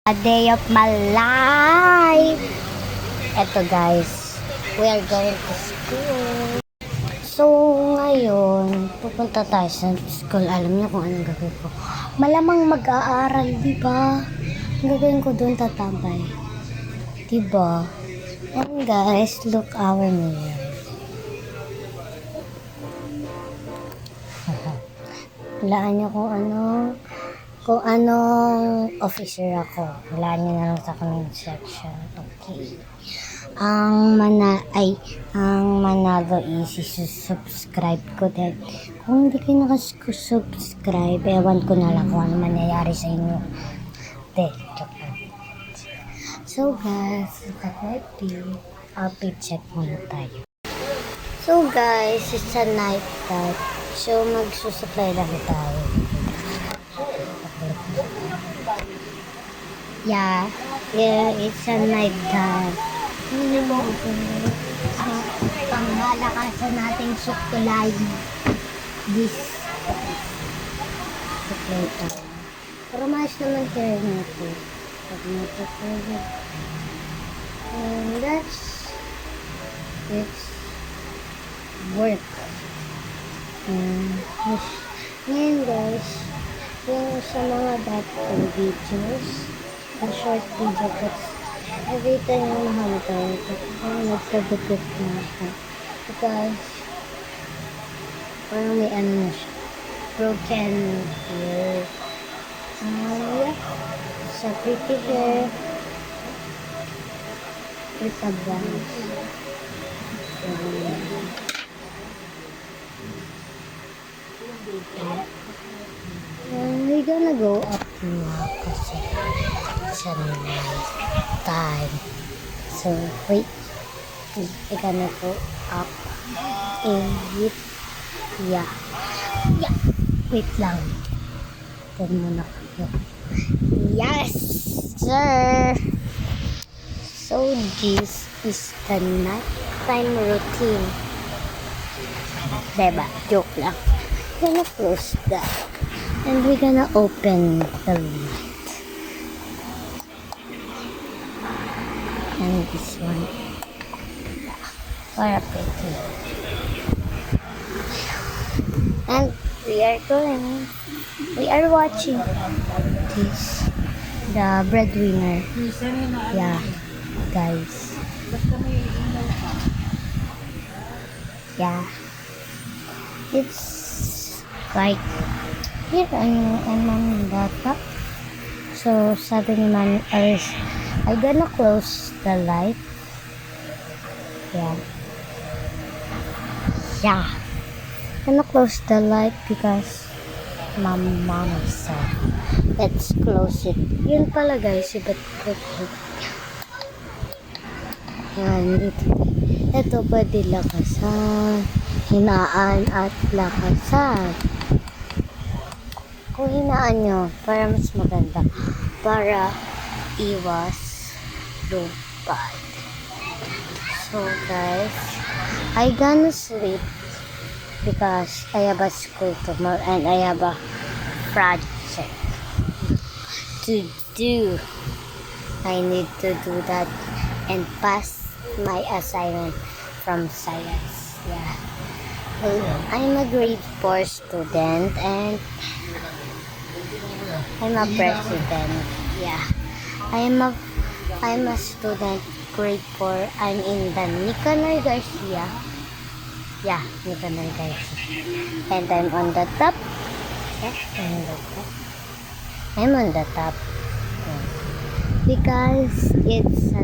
A day of my life. Eto guys, we are going to school. So ngayon, pupunta tayo sa school. Alam niyo kung anong gagawin ko. Malamang mag-aaral, di ba? Ang gagawin ko doon tatambay. Di ba? And guys, look our mirror. Walaan niyo kung anong officer ako. Walaan niyo na lang sa comment section. Okay. Ang manalo is subscribe ko din. Kung hindi kayo nakasubscribe, ewan ko na lang kung ano mangyayari sa inyo. So guys, look at my feet. Outfit check muna tayo. So guys, it's a night time. So magsusupply lang tayo. Yeah, it's a night time. Pangmalakasan nating sukulay. This sukulay tayo. Pero mas naman kayo natin. Pag natutulog. And it's work. Ngayon guys, yung sa mga dating videos, a short video, but every time yung mahantay ko, nagpagupit na ako. Because, parang may ano na siya, broken hair. Yeah, sa pretty hair, with a bangs. And we're gonna go up now kasi it's a night time. So wait, we're gonna go up and yeah, wait lang. Ito muna kayo. Yes, sir! So this is the nighttime routine. Diba? Joke lang. We're gonna close that. And we're gonna open the light. And this one. Para pretty. And we are watching this. The breadwinner. Yeah, guys. Yeah. It's like here I'm on data. So sabi ni Mami Alice, I'm gonna close the light. Yeah. I'm gonna close the light because Mama said, let's close it. Yun pala guys, iba't ko. Yan, ito pwede lakasan, hinaan at lakasan. Kung hinaan nyo, para mas maganda, para iwas lupad. So guys, I gonna sleep because I have a school tomorrow and I have a project to do. I need to do that and pass my assignment from science. Yeah. I'm a grade 4 student and I'm a president. Yeah. I'm a student grade 4. I'm in the Nicanor Garcia. Yeah, Nicanor Garcia. And I'm on the top. Yeah, I'm on the top. Yeah. Because it's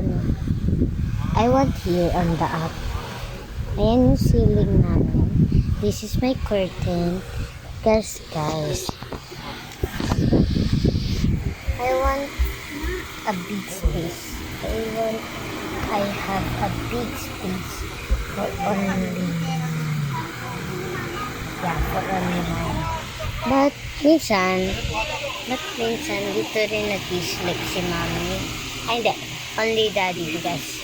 I want here on the up. Ayan yung ceiling namin. This is my curtain. Because guys, I want a big space. I have a big space for only mine. But minsan dito rin nag-sleep si Mami. Ay hindi, only Daddy because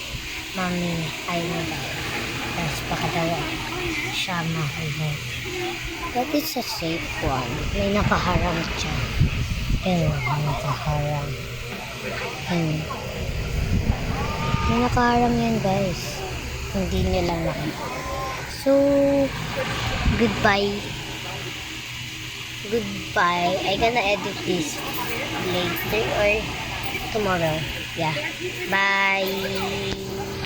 Mami ayaw na daw. Tapos baka daw siya mahulog. But it's a safe one. May nakaharang dyan. Nakaharang. Hmm. May nakaharang yan guys. Hindi nyo lang nakita. So, goodbye. Goodbye. I gonna edit this later or tomorrow. Yeah. Bye.